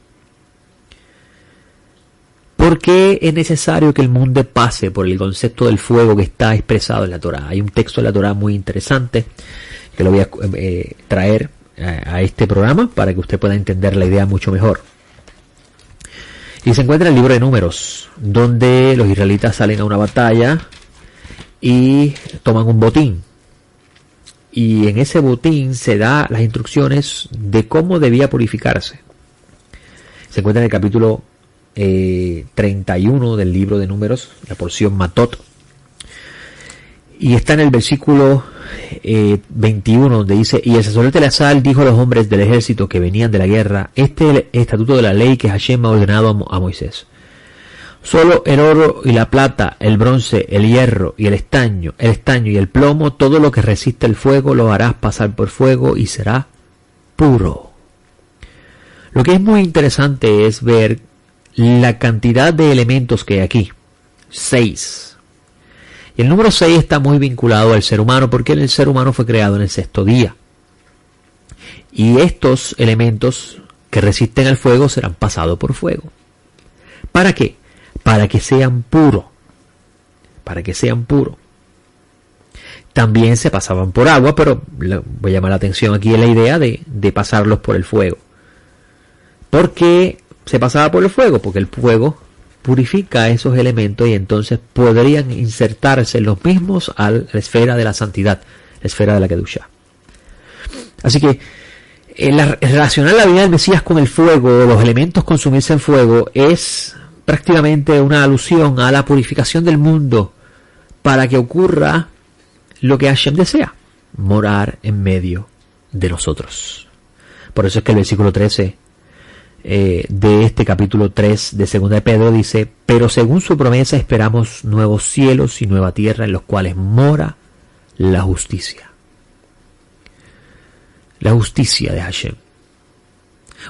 ¿Por qué es necesario que el mundo pase por el concepto del fuego que está expresado en la Torá? Hay un texto de la Torá muy interesante que lo voy a traer a este programa para que usted pueda entender la idea mucho mejor. Y se encuentra en el libro de Números, donde los israelitas salen a una batalla y toman un botín. Y en ese botín se da las instrucciones de cómo debía purificarse. Se encuentra en el capítulo 31 del libro de Números, la porción Matot, y está en el versículo 21, donde dice, y el sacerdote Eleazar dijo a los hombres del ejército que venían de la guerra, este es el estatuto de la ley que Hashem ha ordenado a Moisés. Solo el oro y la plata, el bronce, el hierro y el estaño y el plomo, todo lo que resiste el fuego lo harás pasar por fuego y será puro. Lo que es muy interesante es ver la cantidad de elementos que hay aquí. 6. Y el número 6 está muy vinculado al ser humano, porque el ser humano fue creado en el sexto día. Y estos elementos que resisten al fuego serán pasados por fuego. ¿Para qué? Para que sean puros. Para que sean puros. También se pasaban por agua, pero voy a llamar la atención aquí en la idea de pasarlos por el fuego. ¿Por qué se pasaba por el fuego? Porque el fuego purifica esos elementos y entonces podrían insertarse los mismos a la esfera de la santidad, la esfera de la Kedushá. Así que relacionar la vida del Mesías con el fuego, los elementos consumirse en fuego, es prácticamente una alusión a la purificación del mundo para que ocurra lo que Hashem desea, morar en medio de nosotros. Por eso es que el versículo 13 de este capítulo 3 de Segunda de Pedro dice, pero según su promesa esperamos nuevos cielos y nueva tierra en los cuales mora la justicia. La justicia de Hashem.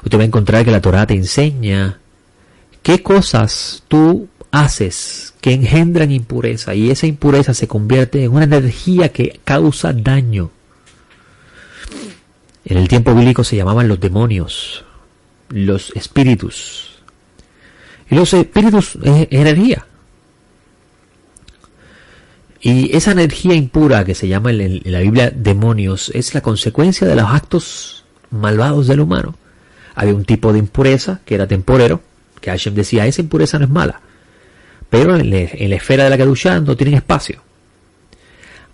Usted va a encontrar que la Torá te enseña qué cosas tú haces que engendran impureza, y esa impureza se convierte en una energía que causa daño. En el tiempo bíblico se llamaban los demonios, los espíritus. Y los espíritus es energía. Y esa energía impura que se llama en la Biblia demonios es la consecuencia de los actos malvados del humano. Había un tipo de impureza que era temporero, que Hashem decía, esa impureza no es mala, pero en la esfera de la Kedushá no tienen espacio.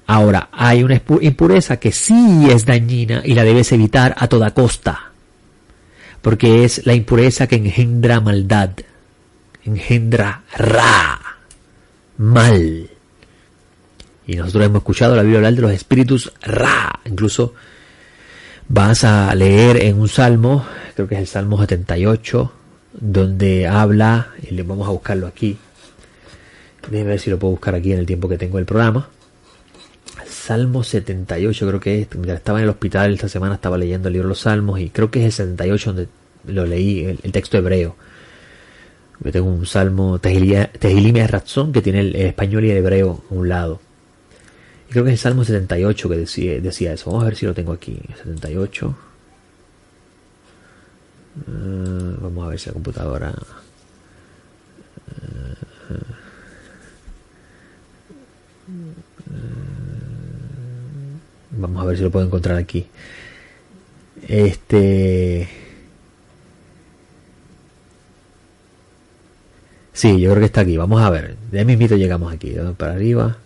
Ahora, hay una impureza que sí es dañina y la debes evitar a toda costa, porque es la impureza que engendra maldad, engendra ra, mal. Y nosotros hemos escuchado la Biblia hablar de los espíritus ra. Incluso vas a leer en un salmo, creo que es el Salmo 78, donde habla, y le vamos a buscarlo aquí. Déjenme ver si lo puedo buscar aquí en el tiempo que tengo del programa. Salmo 78, creo que es. Mira, estaba en el hospital esta semana, estaba leyendo el libro de los Salmos, y creo que es el 78 donde lo leí, el texto hebreo. Yo tengo un salmo Tehilim Ratzon que tiene el español y el hebreo a un lado. Y creo que es el Salmo 78 que decía eso. Vamos a ver si lo tengo aquí. 78. Vamos a ver si la computadora... Vamos a ver si lo puedo encontrar aquí. Sí, yo creo que está aquí. Vamos a ver. De mismito llegamos aquí. Vamos para arriba.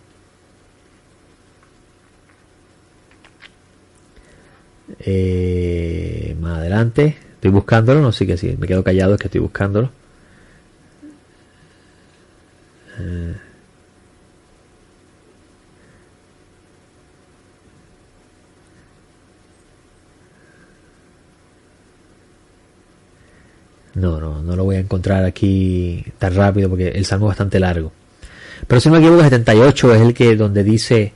Más adelante. Estoy buscándolo. No sé qué si me quedo callado, es que estoy buscándolo. No lo voy a encontrar aquí tan rápido porque el salmo es bastante largo. Pero si no me equivoco, 78 es el que donde dice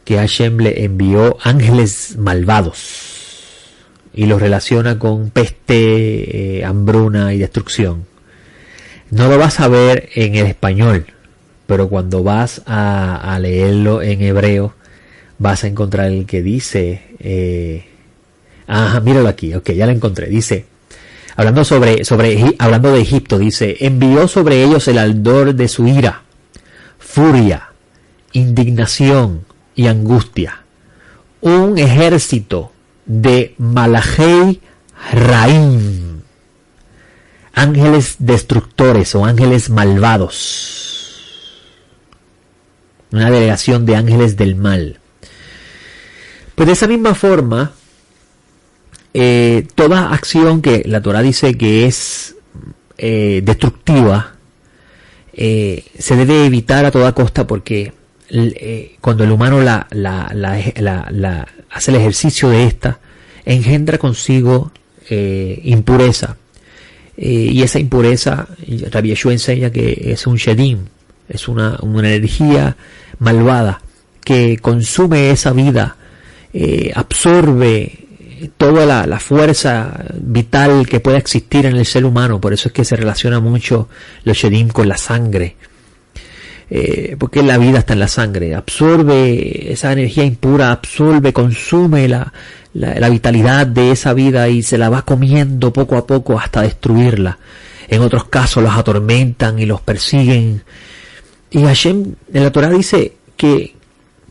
que Hashem le envió ángeles malvados y los relaciona con peste, hambruna y destrucción. No lo vas a ver en el español, pero cuando vas a leerlo en hebreo vas a encontrar el que dice, míralo aquí, ok, ya lo encontré, dice, hablando de Egipto, dice, envió sobre ellos el ardor de su ira, furia, indignación y angustia, un ejército de Malachei Raim, ángeles destructores o ángeles malvados, una delegación de ángeles del mal. Pues de esa misma forma, toda acción que la Torah dice que es destructiva, se debe evitar a toda costa, porque cuando el humano hace el ejercicio de esta, engendra consigo impureza. Y esa impureza, Rabbi Yeshua enseña que es un shedim, es una energía malvada que consume esa vida, absorbe toda la fuerza vital que pueda existir en el ser humano. Por eso es que se relaciona mucho los shedim con la sangre, porque la vida está en la sangre. Absorbe esa energía impura, consume la vitalidad de esa vida y se la va comiendo poco a poco hasta destruirla. En otros casos los atormentan y los persiguen. Y Hashem en la Torah dice que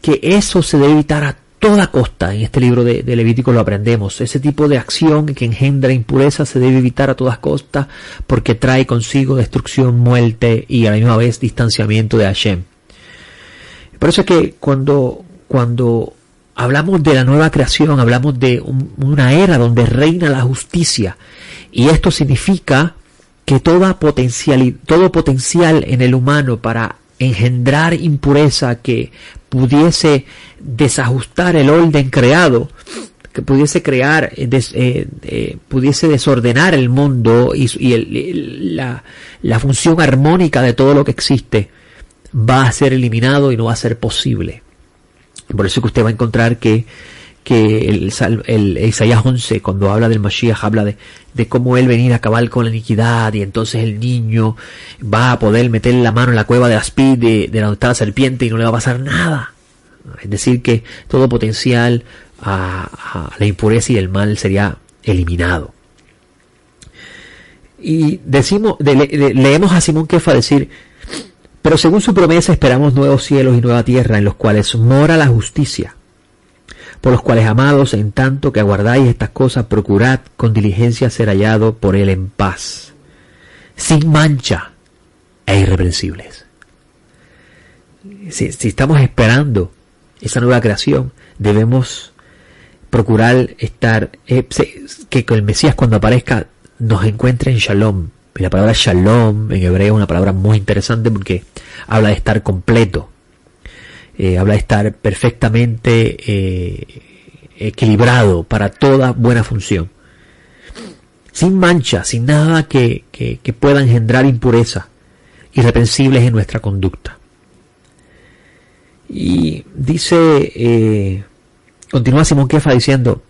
eso se debe evitar a toda costa. En este libro de Levítico lo aprendemos. Ese tipo de acción que engendra impureza se debe evitar a todas costas, porque trae consigo destrucción, muerte y a la misma vez distanciamiento de Hashem. Por eso es que cuando hablamos de la nueva creación, hablamos de una era donde reina la justicia, y esto significa que todo potencial en el humano para engendrar impureza que pudiese desajustar el orden creado, que pudiese crear, pudiese desordenar el mundo y la función armónica de todo lo que existe, va a ser eliminado y no va a ser posible. Por eso que usted va a encontrar que el Isaías 11, cuando habla del Mashiach, habla de cómo él venir a acabar con la iniquidad, y entonces el niño va a poder meter la mano en la cueva de Aspid, de donde está la serpiente, y no le va a pasar nada. Es decir, que todo potencial a la impureza y el mal sería eliminado. Y leemos a Simón Kefa decir: pero según su promesa esperamos nuevos cielos y nueva tierra, en los cuales mora la justicia. Por los cuales, amados, en tanto que aguardáis estas cosas, procurad con diligencia ser hallado por él en paz, sin mancha e irreprensibles. Si estamos esperando esa nueva creación, debemos procurar estar, que el Mesías, cuando aparezca, nos encuentre en Shalom. Y la palabra Shalom en hebreo es una palabra muy interesante, porque habla de estar completo. Habla de estar perfectamente equilibrado para toda buena función, sin mancha, sin nada que pueda engendrar impureza, irreprensibles en nuestra conducta. Y dice, continúa Simón Kefa diciendo: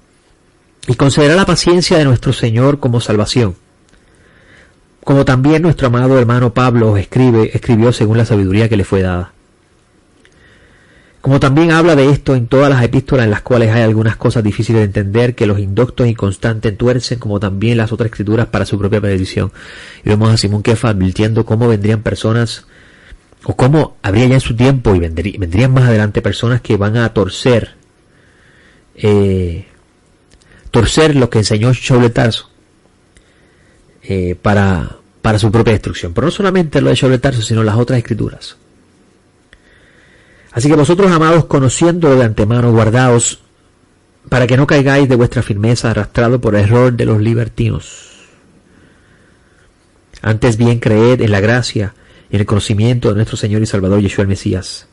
y considera la paciencia de nuestro Señor como salvación, como también nuestro amado hermano Pablo escribió según la sabiduría que le fue dada. Como también habla de esto en todas las epístolas, en las cuales hay algunas cosas difíciles de entender, que los indoctos e inconstantes tuercen, como también las otras escrituras para su propia perdición. Y vemos a Simón Kefa advirtiendo cómo vendrían personas, o cómo habría ya en su tiempo, y vendrían más adelante personas que van a torcer lo que enseñó Shaul de Tarso, para su propia destrucción. Pero no solamente lo de Shaul de Tarso, sino las otras escrituras. Así que vosotros, amados, conociendo de antemano, guardaos para que no caigáis de vuestra firmeza, arrastrado por el error de los libertinos. Antes bien, creed en la gracia y en el conocimiento de nuestro Señor y Salvador Yeshua el Mesías.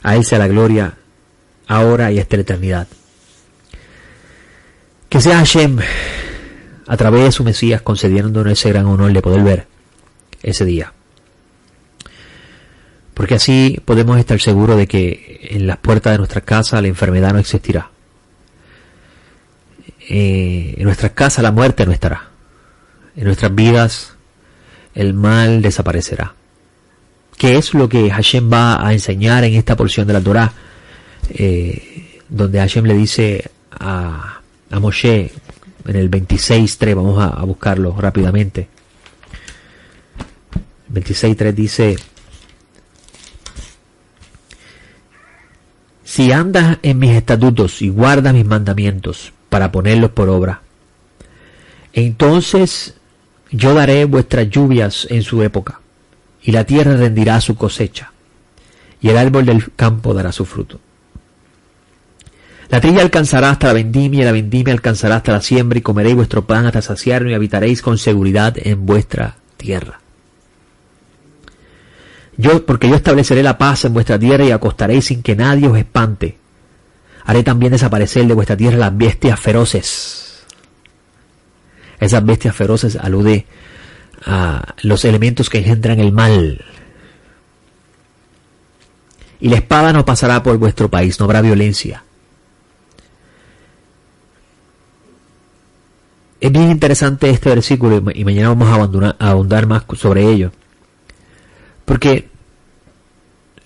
A él sea la gloria, ahora y hasta la eternidad. Que sea Hashem a través de su Mesías, concediéndonos ese gran honor de poder ver ese día. Porque así podemos estar seguros de que en las puertas de nuestra casa la enfermedad no existirá. En nuestras casas la muerte no estará. En nuestras vidas el mal desaparecerá. ¿Qué es lo que Hashem va a enseñar en esta porción de la Torá? Donde Hashem le dice a Moshe en el 26.3, vamos a buscarlo rápidamente. 26.3 dice: si andas en mis estatutos y guardas mis mandamientos para ponerlos por obra, entonces yo daré vuestras lluvias en su época, y la tierra rendirá su cosecha, y el árbol del campo dará su fruto. La trilla alcanzará hasta la vendimia, y la vendimia alcanzará hasta la siembra, y comeréis vuestro pan hasta saciarlo, y habitaréis con seguridad en vuestra tierra. Porque yo estableceré la paz en vuestra tierra, y acostaréis sin que nadie os espante. Haré también desaparecer de vuestra tierra las bestias feroces. Esas bestias feroces alude a los elementos que engendran el mal. Y la espada no pasará por vuestro país, no habrá violencia. Es bien interesante este versículo, y mañana vamos a ahondar más sobre ello. Porque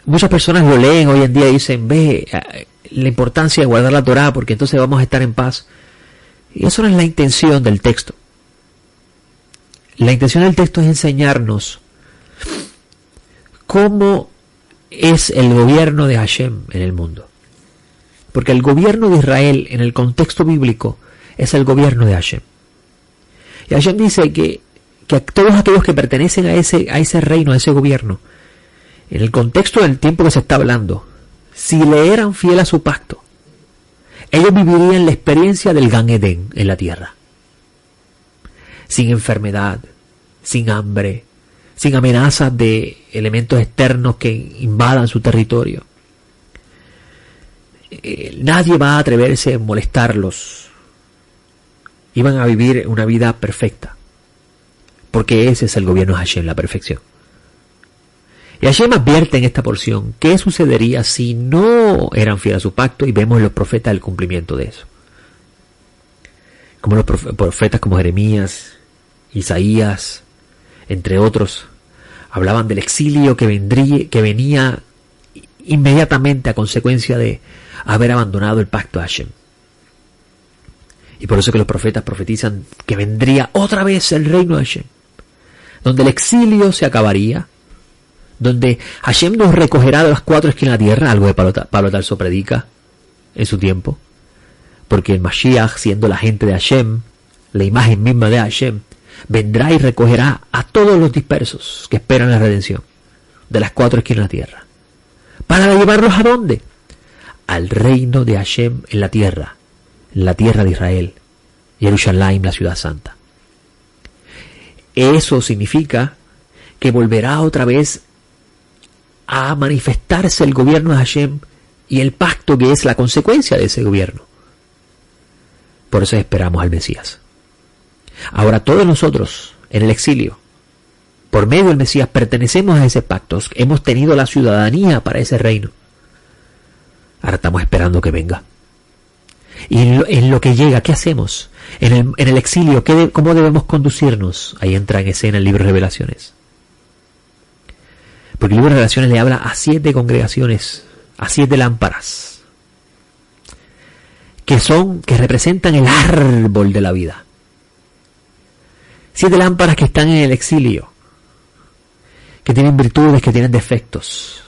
muchas personas lo leen hoy en día y dicen: ve la importancia de guardar la Torá, porque entonces vamos a estar en paz. Y eso no es la intención del texto. La intención del texto es enseñarnos cómo es el gobierno de Hashem en el mundo. Porque el gobierno de Israel en el contexto bíblico es el gobierno de Hashem. Y Hashem dice que a todos aquellos que pertenecen a ese reino, a ese gobierno, en el contexto del tiempo que se está hablando, si le eran fieles a su pacto, ellos vivirían la experiencia del Gan Edén en la tierra. Sin enfermedad, sin hambre, sin amenazas de elementos externos que invadan su territorio. Nadie va a atreverse a molestarlos. Iban a vivir una vida perfecta. Porque ese es el gobierno de Hashem, la perfección. Y Hashem advierte en esta porción qué sucedería si no eran fieles a su pacto, y vemos en los profetas el cumplimiento de eso. Como los profetas como Jeremías, Isaías, entre otros, hablaban del exilio que venía inmediatamente a consecuencia de haber abandonado el pacto de Hashem. Y por eso que los profetas profetizan que vendría otra vez el reino de Hashem, donde el exilio se acabaría, donde Hashem nos recogerá de las cuatro esquinas de la tierra, algo de Pablo Tarso predica en su tiempo, porque el Mashiach, siendo la gente de Hashem, la imagen misma de Hashem, vendrá y recogerá a todos los dispersos que esperan la redención de las cuatro esquinas de la tierra. ¿Para llevarlos a dónde? Al reino de Hashem en la tierra de Israel, Jerusalén, la ciudad santa. Eso significa que volverá otra vez a manifestarse el gobierno de Hashem y el pacto que es la consecuencia de ese gobierno. Por eso esperamos al Mesías. Ahora todos nosotros en el exilio, por medio del Mesías, pertenecemos a ese pacto. Hemos tenido la ciudadanía para ese reino. Ahora estamos esperando que venga. Y en lo que llega, ¿qué hacemos? En el exilio, ¿cómo debemos conducirnos? Ahí entra en escena el libro de Revelaciones. Porque el libro de Revelaciones le habla a 7 congregaciones, a 7 lámparas, que representan el árbol de la vida. 7 lámparas que están en el exilio, que tienen virtudes, que tienen defectos.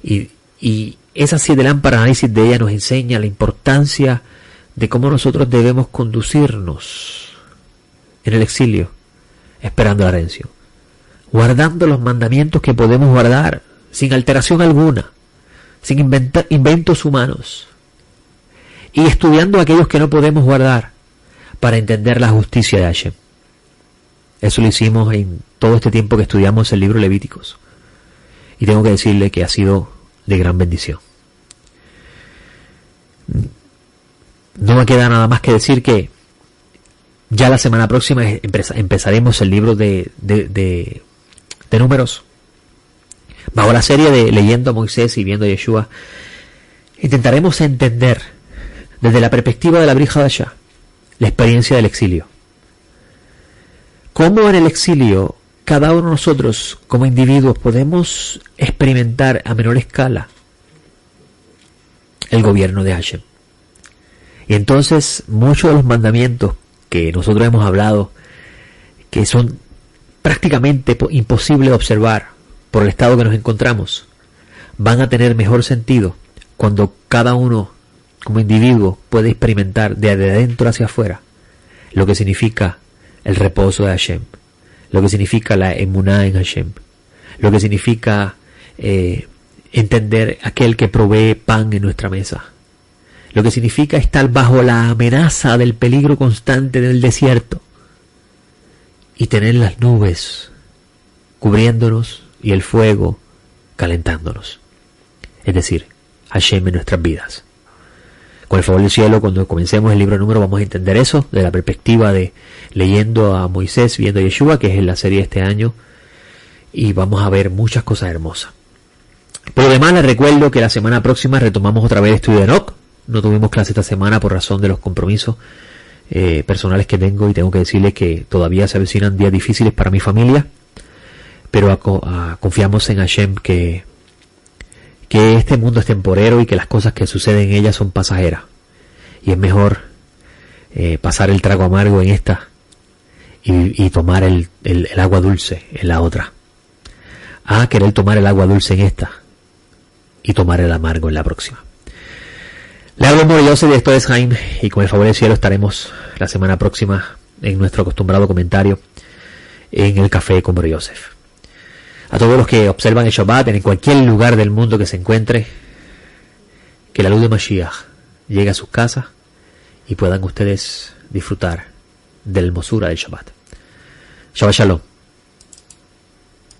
Y esas 7 lámparas, análisis de ellas nos enseña la importancia de cómo nosotros debemos conducirnos en el exilio, esperando la redención, guardando los mandamientos que podemos guardar, sin alteración alguna, sin inventos humanos, y estudiando aquellos que no podemos guardar, para entender la justicia de Hashem. Eso lo hicimos en todo este tiempo que estudiamos el libro Levíticos. Y tengo que decirle que ha sido de gran bendición. No me queda nada más que decir que Ya la semana próxima empezaremos el libro de Números. Bajo la serie de Leyendo a Moisés y Viendo a Yeshua, intentaremos entender desde la perspectiva de la Brit Hadashah la experiencia del exilio. Cómo en el exilio cada uno de nosotros como individuos podemos experimentar a menor escala el gobierno de Hashem. Y entonces muchos de los mandamientos que nosotros hemos hablado, que son prácticamente imposibles de observar por el estado que nos encontramos, van a tener mejor sentido cuando cada uno como individuo puede experimentar de adentro hacia afuera lo que significa el reposo de Hashem, lo que significa la emuná en Hashem, lo que significa entender aquel que provee pan en nuestra mesa, lo que significa estar bajo la amenaza del peligro constante del desierto y tener las nubes cubriéndonos y el fuego calentándonos. Es decir, Hashem en nuestras vidas. Con el favor del cielo, cuando comencemos el libro número, vamos a entender eso de la perspectiva de Leyendo a Moisés, Viendo a Yeshua, que es en la serie de este año, y vamos a ver muchas cosas hermosas. Por lo demás, les recuerdo que la semana próxima retomamos otra vez el estudio de Enoch. No tuvimos clase esta semana por razón de los compromisos personales que tengo, y tengo que decirles que todavía se avecinan días difíciles para mi familia, pero confiamos en Hashem que este mundo es temporero y que las cosas que suceden en ella son pasajeras, y es mejor pasar el trago amargo en esta y tomar el agua dulce en la otra, a querer tomar el agua dulce en esta y tomar el amargo en la próxima. Le hablo Mori Yosef de esto es Jaime, y con el favor del cielo estaremos la semana próxima en nuestro acostumbrado comentario en el café con Mori Yosef. A todos los que observan el Shabbat en cualquier lugar del mundo que se encuentre, que la luz de Mashiach llegue a sus casas y puedan ustedes disfrutar de la hermosura del Shabbat. Shabbat Shalom.